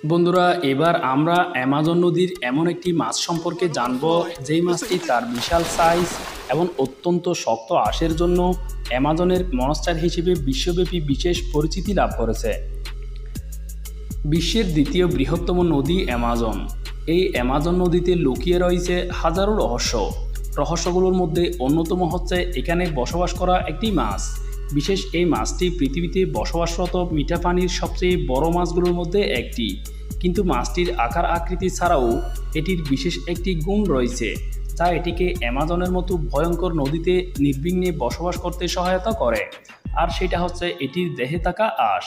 বন্ধুরা, এবার আমরা অ্যামাজন নদীর এমন একটি মাছ সম্পর্কে জানব যেই মাছটি তার বিশাল সাইজ এবং অত্যন্ত শক্ত আঁশের জন্য অ্যামাজনের মনস্টার হিসেবে বিশ্বব্যাপী বিশেষ পরিচিতি লাভ করেছে। বিশ্বের দ্বিতীয় বৃহত্তম নদী অ্যামাজন। এই অ্যামাজন নদীতে লুকিয়ে রয়েছে হাজারো রহস্যগুলোর মধ্যে অন্যতম হচ্ছে এখানে বসবাস করা একটি মাছ। বিশেষ এই মাছটি পৃথিবীতে বসবাসরত মিঠা পানির সবচেয়ে বড় মাছগুলোর মধ্যে একটি। কিন্তু মাছটির আকার আকৃতি ছাড়াও এটির বিশেষ একটি গুণ রয়েছে যা এটিকে অ্যামাজনের মতো ভয়ঙ্কর নদীতে নির্বিঘ্নে বসবাস করতে সহায়তা করে। আর সেটা হচ্ছে এটির দেহে থাকা আঁশ।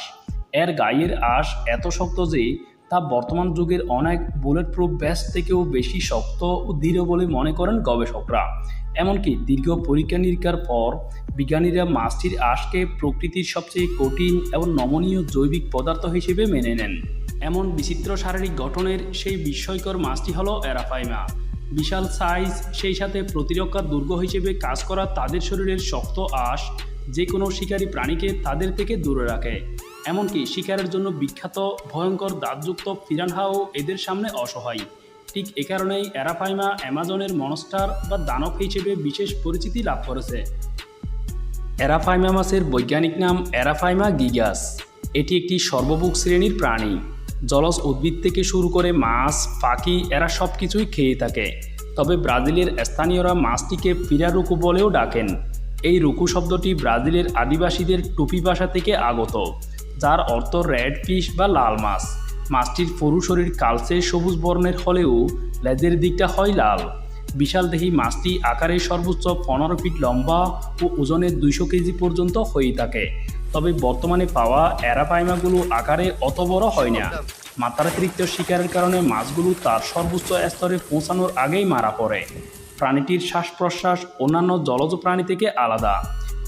এর গায়ের আঁশ এত শক্ত যে তা বর্তমান যুগের অনেক বুলেট প্রুফ ভেস্ট থেকেও বেশি শক্ত ও দৃঢ় বলে মনে করেন গবেষকরা। এমনকি দীর্ঘ পরীক্ষা নিরীক্ষার পর বিজ্ঞানীরা মাছটির আঁশকে প্রকৃতির সবচেয়ে কঠিন এবং নমনীয় জৈবিক পদার্থ হিসেবে মেনে নেন। এমন বিচিত্র শারীরিক গঠনের সেই বিস্ময়কর মাছটি হলো অ্যারাপাইমা। বিশাল সাইজ, সেই সাথে প্রতিরক্ষার দুর্গ হিসেবে কাজ করা তাদের শরীরের শক্ত আঁশ যে কোনো শিকারী প্রাণীকে তাদের থেকে দূরে রাখে। এমনকি শিকারের জন্য বিখ্যাত ভয়ঙ্কর দাঁতযুক্ত পিরানহাও এদের সামনে অসহায়। ঠিক এ কারণেই অ্যারাপাইমা অ্যামাজনের মনস্টার বা দানব হিসেবে বিশেষ পরিচিতি লাভ করেছে। অ্যারাপাইমা মাছের বৈজ্ঞানিক নাম অ্যারাপাইমা গিগাস। এটি একটি সর্বভুক শ্রেণীর প্রাণী। জলজ উদ্ভিদ থেকে শুরু করে মাছ, পাখি এরা সব কিছুই খেয়ে থাকে। তবে ব্রাজিলের স্থানীয়রা মাছটিকে পিরারুকু বলেও ডাকেন। এই রুকু শব্দটি ব্রাজিলের আদিবাসীদের টুপি ভাষা থেকে আগত, যার অর্থ রেড ফিশ বা লাল মাছ। মাছটির পুরু শরীর কালচে সবুজ বর্ণের হলেও লেজের দিকটা হয় লাল। বিশালদেহী মাছটি আকারে সর্বোচ্চ 15 ফিট লম্বা ও ওজনে 200 কেজি পর্যন্ত হয়ে থাকে। তবে বর্তমানে পাওয়া অ্যারাপাইমাগুলো আকারে অত বড় হয় না। মাত্রাতিরিক্ত শিকারের কারণে মাছগুলো তার সর্বোচ্চ স্তরে পৌঁছানোর আগেই মারা পড়ে। প্রাণীটির শ্বাস প্রশ্বাস অন্যান্য জলজ প্রাণী থেকে আলাদা।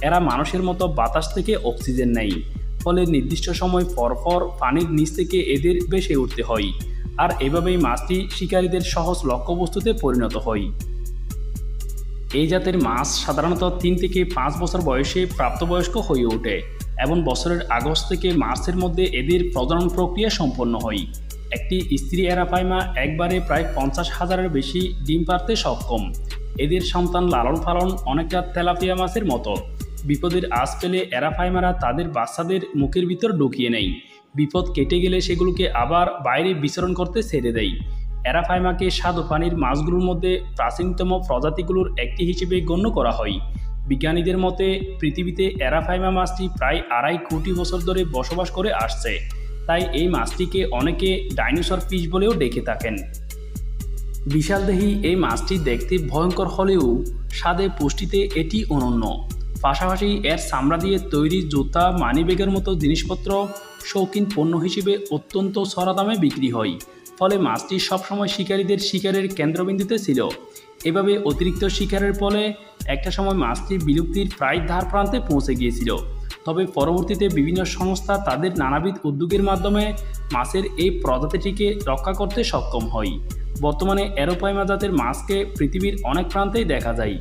এরা মানুষের মতো বাতাস থেকে অক্সিজেন নেয়, ফলে নির্দিষ্ট সময় পরপর পানির নিচ থেকে এদের ভেসে উঠতে হয়। আর এভাবেই মাছটি শিকারীদের সহজ লক্ষ্যবস্তুতে পরিণত হয়। এই জাতের মাছ সাধারণত 3 থেকে 5 বছর বয়সে প্রাপ্তবয়স্ক হয়ে ওঠে এবং বছরের আগস্ট থেকে মার্চের মধ্যে এদের প্রজনন প্রক্রিয়া সম্পন্ন হয়। একটি স্ত্রী অ্যারাপাইমা একবারে প্রায় 50,000-এর বেশি ডিম পাড়তে সক্ষম। এদের সন্তান লালন পালন অনেকটা তেলাপিয়া মাছের মতো। বিপদের আঁচ পেলে অ্যারাপাইমারা তাদের বাচ্চাদের মুখের ভিতর ঢুকিয়ে নেয়। বিপদ কেটে গেলে সেগুলোকে আবার বাইরে বিচরণ করতে ছেড়ে দেয়। অ্যারাপাইমাকে স্বাদু পানির মাছগুলোর মধ্যে প্রাচীনতম প্রজাতিগুলোর একটি হিসেবে গণ্য করা হয়। বিজ্ঞানীদের মতে পৃথিবীতে অ্যারাপাইমা মাছটি প্রায় 2.5 কোটি বছর ধরে বসবাস করে আসছে। তাই এই মাছটিকে অনেকে ডাইনোসর ফিশ বলেও ডেকে থাকেন। বিশালদেহী এই মাছটি দেখতে ভয়ঙ্কর হলেও স্বাদে পুষ্টিতে এটি অনন্য। পাশাপাশি এর চামড়া দিয়ে তৈরি জুতা, মানিব্যাগের মতো জিনিসপত্র শৌখিন পণ্য হিসেবে অত্যন্ত চড়া দামে বিক্রি হয়। ফলে মাছটি সবসময় শিকারীদের শিকারের কেন্দ্রবিন্দুতে ছিল। এভাবে অতিরিক্ত শিকারের ফলে একটা সময় মাছটি বিলুপ্তির প্রায় ধার প্রান্তে পৌঁছে গিয়েছিল। তবে পরবর্তীতে বিভিন্ন সংস্থা তাদের নানাবিধ উদ্যোগের মাধ্যমে মাছের এই প্রজাতিটিকে রক্ষা করতে সক্ষম হয়। বর্তমানে অ্যারাপাইমা জাতের মাছকে পৃথিবীর অনেক প্রান্তেই দেখা যায়।